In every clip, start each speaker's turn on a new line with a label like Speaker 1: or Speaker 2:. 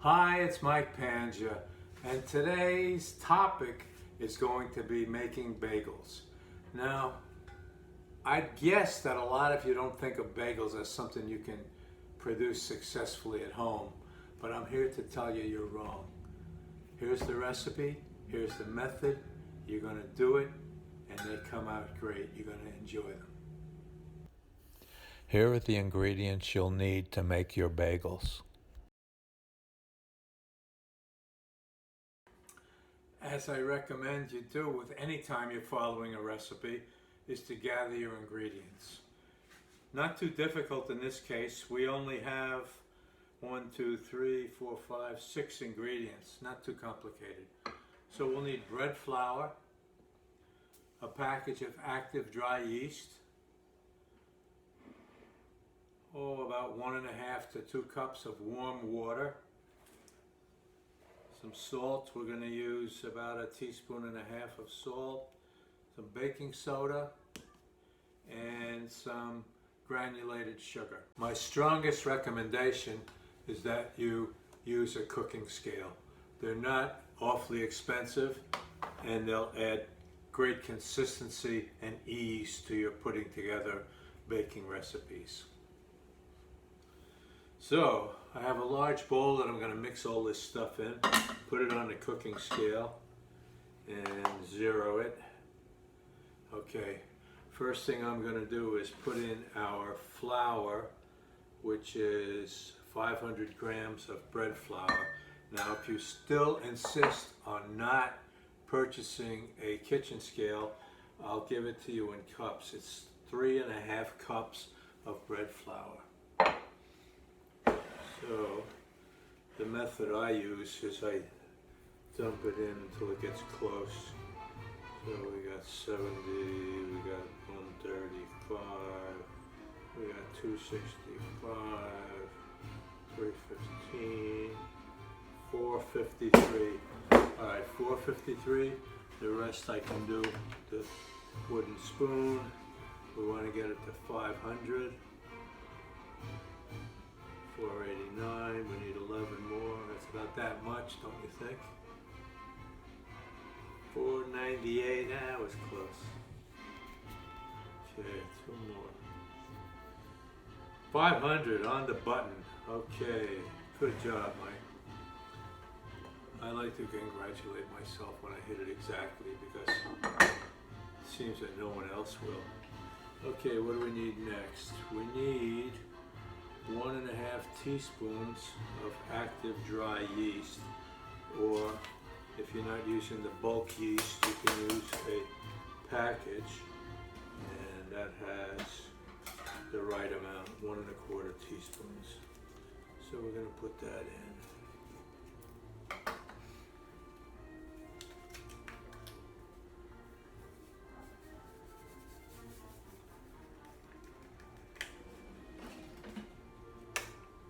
Speaker 1: Hi, it's Mike Panja, and today's topic is going to be making bagels. Now, I'd guess that a lot of you don't think of bagels as something you can produce successfully at home, but I'm here to tell you you're wrong. Here's the recipe, here's the method, you're going to do it, and they come out great. You're going to enjoy them. Here are the ingredients you'll need to make your bagels. As I recommend you do with any time you're following a recipe, is to gather your ingredients. Not too difficult in this case. We only have 6 ingredients. Not too complicated. So we'll need bread flour, a package of active dry yeast, about 1.5 to 2 cups of warm water, some salt. We're going to use about 1.5 teaspoons of salt, some baking soda, and some granulated sugar. My strongest recommendation is that you use a cooking scale. They're not awfully expensive, and they'll add great consistency and ease to your putting together baking recipes. So I have a large bowl that I'm going to mix all this stuff in, put it on the cooking scale, and zero it. Okay, first thing I'm going to do is put in our flour, which is 500 grams of bread flour. Now, if you still insist on not purchasing a kitchen scale, I'll give it to you in cups. It's 3.5 cups of bread flour. So the method I use is I dump it in until it gets close. So we got 70, we got 135, we got 265, 315, 453. All right, 453. The rest I can do the wooden spoon. We want to get it to 500. 489, we need 11 more. That's about that much, don't you think? 498, that was close. Okay, 2 more. 500 on the button. Okay, good job, Mike. I like to congratulate myself when I hit it exactly because it seems that no one else will. Okay, what do we need next? We need 1.5 teaspoons of active dry yeast, or if you're not using the bulk yeast, you can use a package, and that has the right amount, 1.25 teaspoons. So we're going to put that in.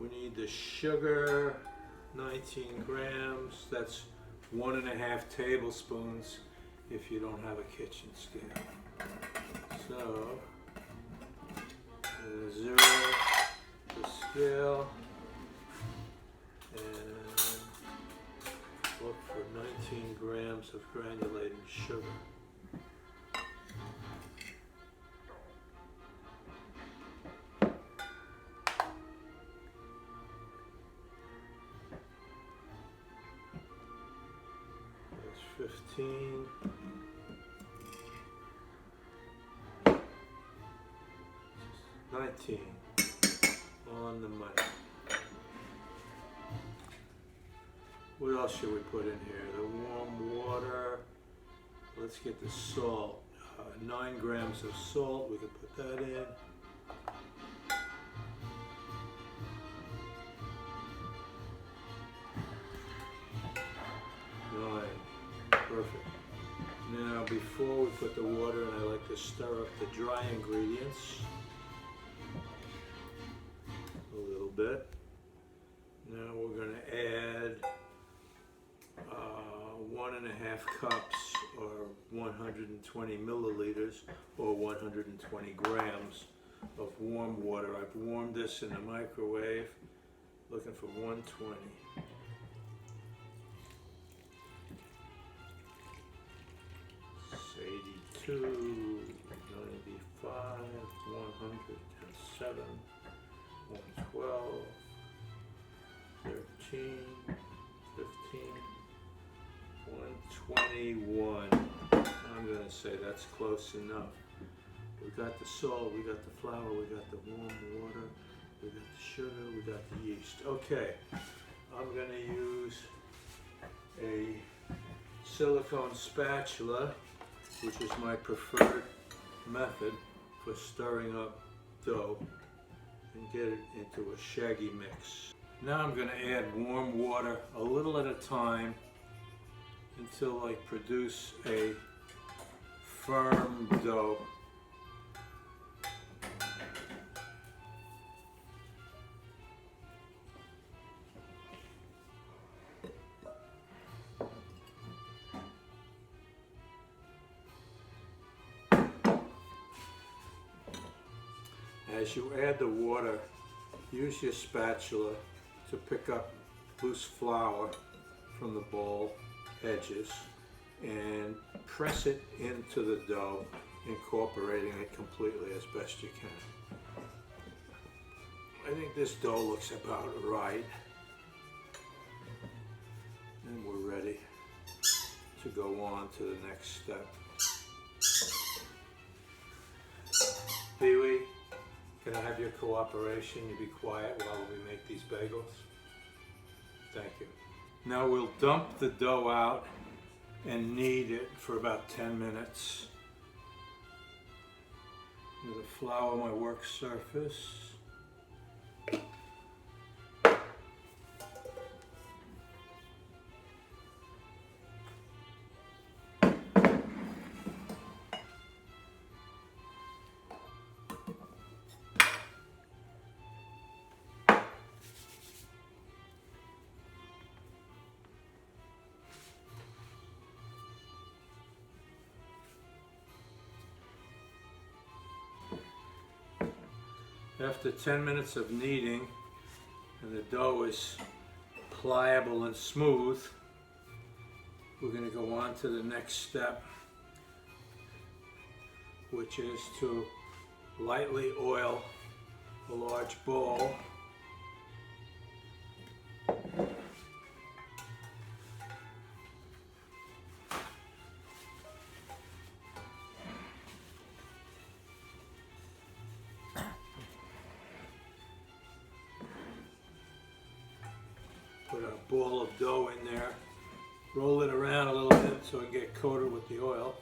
Speaker 1: We need the sugar, 19 grams. That's 1.5 tablespoons if you don't have a kitchen scale. So, zero the scale, and look for 19 grams of granulated sugar. That's 15. On the money. What else should we put in here? The warm water. Let's get the salt. 9 grams of salt. We could put that in. Perfect. Now, before we put the water in, I like to stir up the dry ingredients a little bit. Now we're going to add 1.5 cups, or 120 milliliters, or 120 grams of warm water. I've warmed this in the microwave, looking for 120. 95, 107, 112, 13, 15, 121. I'm going to say that's close enough. We got the salt, we got the flour, we got the warm water, we got the sugar, we got the yeast. Okay, I'm going to use a silicone spatula, which is my preferred method for stirring up dough and get it into a shaggy mix. Now I'm going to add warm water a little at a time until I produce a firm dough. As you add the water, use your spatula to pick up loose flour from the bowl edges and press it into the dough, incorporating it completely as best you can. I think this dough looks about right, and we're ready to go on to the next step. Pee-wee, can I have your cooperation? You be quiet while we make these bagels. Thank you. Now we'll dump the dough out and knead it for about 10 minutes. I'm going to flour my work surface. After 10 minutes of kneading and the dough is pliable and smooth, we're going to go on to the next step, which is to lightly oil a large bowl. Put a ball of dough in there, roll it around a little bit so it gets coated with the oil.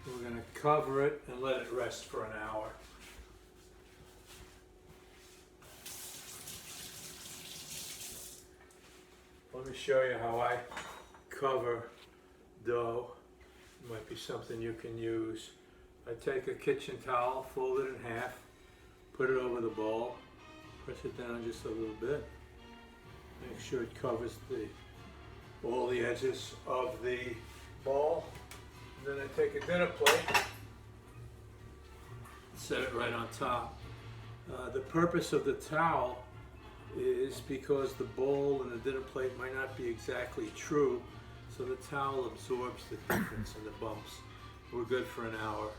Speaker 1: We're going to cover it and let it rest for an hour. Let me show you how I cover dough. Might be something you can use. I take a kitchen towel, fold it in half, put it over the bowl, press it down just a little bit, make sure it covers all the edges of the bowl. And then I take a dinner plate, set it right on top. The purpose of the towel is because the bowl and the dinner plate might not be exactly true, so the towel absorbs the difference in the bumps. We're good for an hour.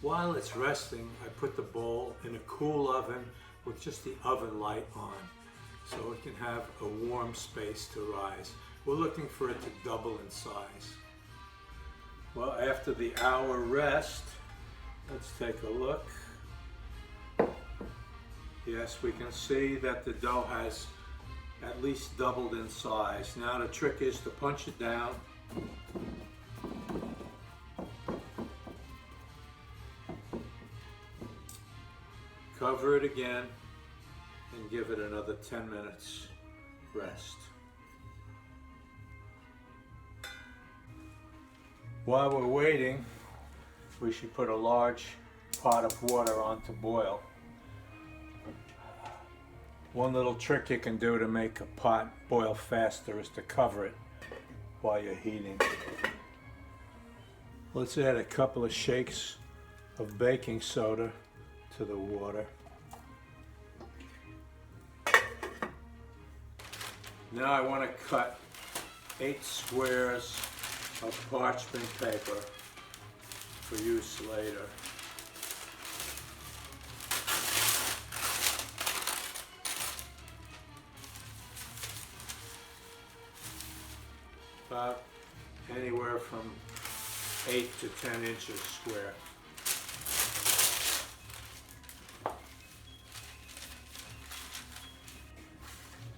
Speaker 1: While it's resting, I put the bowl in a cool oven with just the oven light on, so it can have a warm space to rise. We're looking for it to double in size. Well, after the hour rest, let's take a look. Yes, we can see that the dough has at least doubled in size. Now the trick is to punch it down. Cover it again and give it another 10 minutes rest. While we're waiting, we should put a large pot of water on to boil. One little trick you can do to make a pot boil faster is to cover it while you're heating. Let's add a couple of shakes of baking soda to to the water. Now I want to cut 8 squares of parchment paper for use later. About anywhere from 8 to 10 inches square.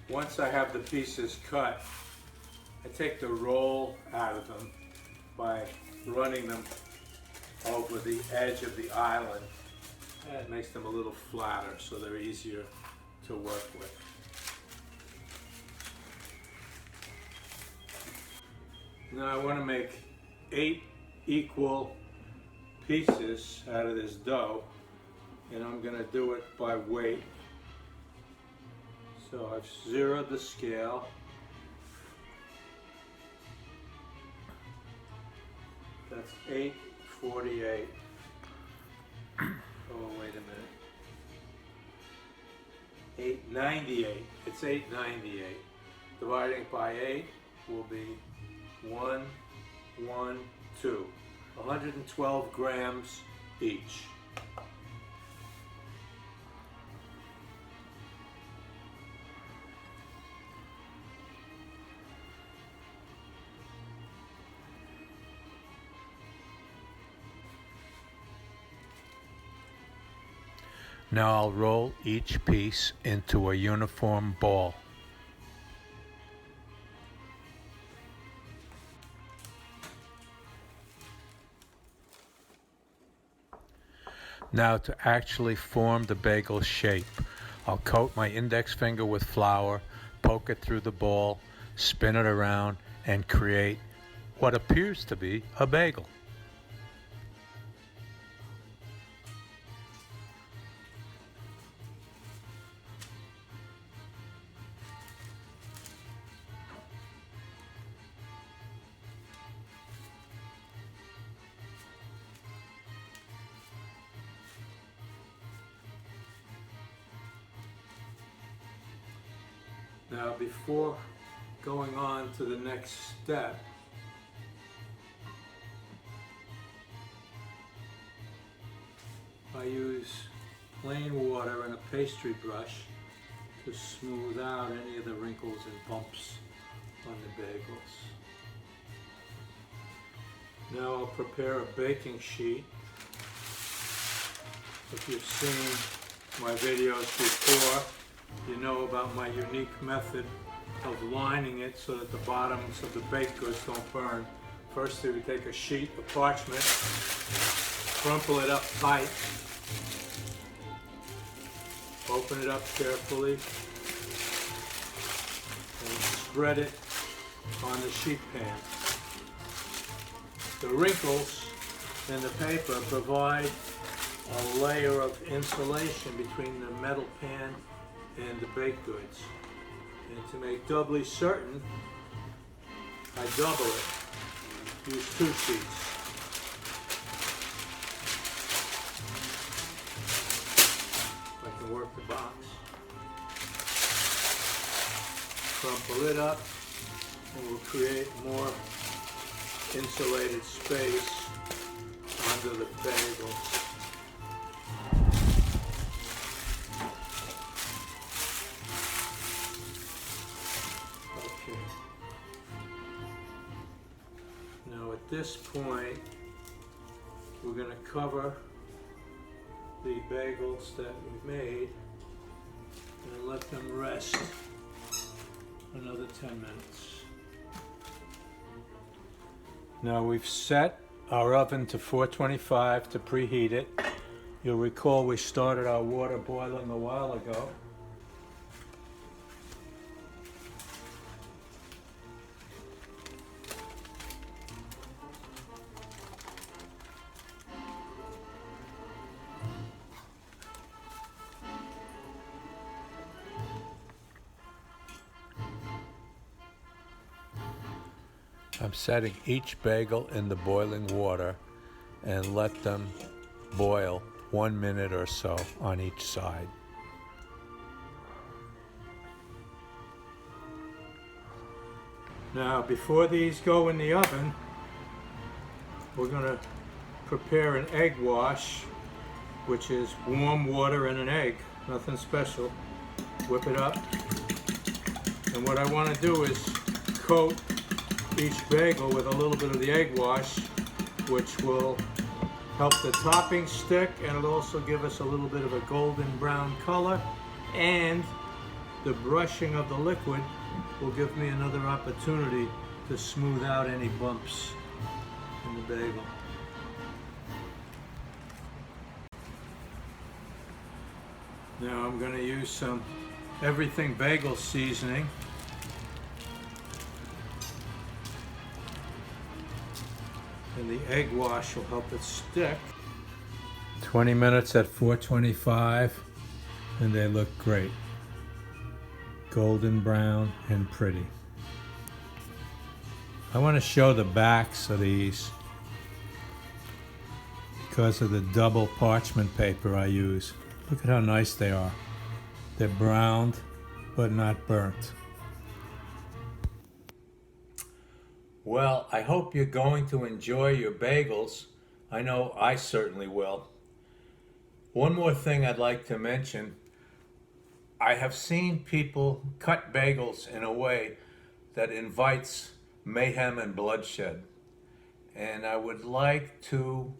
Speaker 1: Once I have the pieces cut, I take the roll out of them by running them over the edge of the island. That makes them a little flatter so they're easier to work with. Now I want to make 8 equal pieces out of this dough, and I'm going to do it by weight. So I've zeroed the scale. That's 848. Oh, wait a minute. 898. It's 898. Dividing it by 8 will be 112. 112 grams each. Now I'll roll each piece into a uniform ball. Now to actually form the bagel shape, I'll coat my index finger with flour, poke it through the ball, spin it around, and create what appears to be a bagel. Now, before going on to the next step, I use plain water and a pastry brush to smooth out any of the wrinkles and bumps on the bagels. Now I'll prepare a baking sheet. If you've seen my videos before, you know about my unique method of lining it so that the bottoms of the baked goods don't burn. First, we take a sheet of parchment, crumple it up tight, open it up carefully, and spread it on the sheet pan. The wrinkles in the paper provide a layer of insulation between the metal pan and the baked goods. And to make doubly certain, I double it. Use 2 sheets. I can work the box. Crumple it up, and we'll create more insulated space under the bagels. At this point, we're going to cover the bagels that we've made and let them rest another 10 minutes. Now we've set our oven to 425 to preheat it. You'll recall we started our water boiling a while ago. I'm setting each bagel in the boiling water and let them boil 1 minute or so on each side. Now, before these go in the oven, we're going to prepare an egg wash, which is warm water and an egg, nothing special. Whip it up. And what I want to do is coat each bagel with a little bit of the egg wash, which will help the topping stick, and it'll also give us a little bit of a golden brown color, and the brushing of the liquid will give me another opportunity to smooth out any bumps in the bagel. Now I'm going to use some everything bagel seasoning. And the egg wash will help it stick. 20 minutes at 425, and they look great. Golden brown and pretty. I want to show the backs of these because of the double parchment paper I use. Look at how nice they are. They're browned but not burnt. Well, I hope you're going to enjoy your bagels. I know I certainly will. One more thing I'd like to mention. I have seen people cut bagels in a way that invites mayhem and bloodshed. And I would like to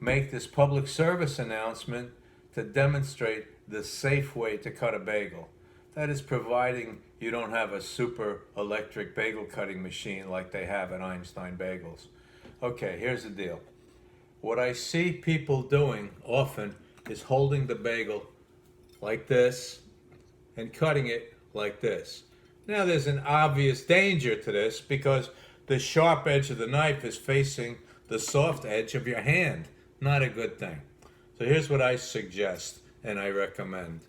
Speaker 1: make this public service announcement to demonstrate the safe way to cut a bagel. That is, providing you don't have a super electric bagel cutting machine like they have at Einstein Bagels. Okay, here's the deal. What I see people doing often is holding the bagel like this and cutting it like this. Now there's an obvious danger to this because the sharp edge of the knife is facing the soft edge of your hand. Not a good thing. So here's what I suggest and I recommend.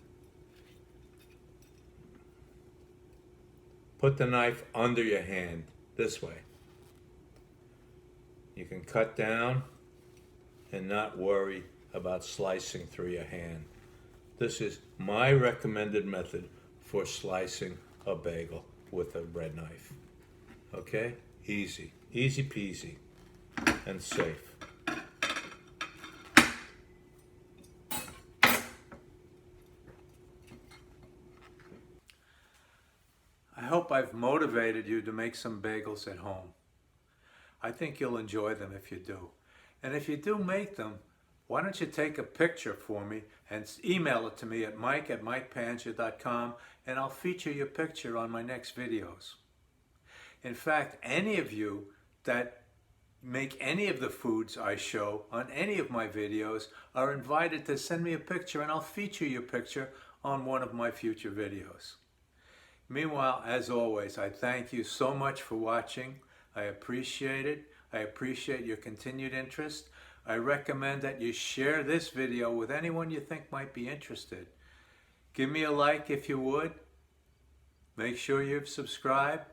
Speaker 1: Put the knife under your hand, this way. You can cut down and not worry about slicing through your hand. This is my recommended method for slicing a bagel with a bread knife. Okay? Easy. Easy peasy and safe. I hope I've motivated you to make some bagels at home. I think you'll enjoy them if you do. And if you do make them, why don't you take a picture for me and email it to me at mike@mikepanja.com, and I'll feature your picture on my next videos. In fact, any of you that make any of the foods I show on any of my videos are invited to send me a picture, and I'll feature your picture on one of my future videos. Meanwhile, as always, I thank you so much for watching. I appreciate it. I appreciate your continued interest. I recommend that you share this video with anyone you think might be interested. Give me a like if you would. Make sure you've subscribed.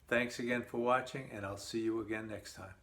Speaker 1: Thanks again for watching, and I'll see you again next time.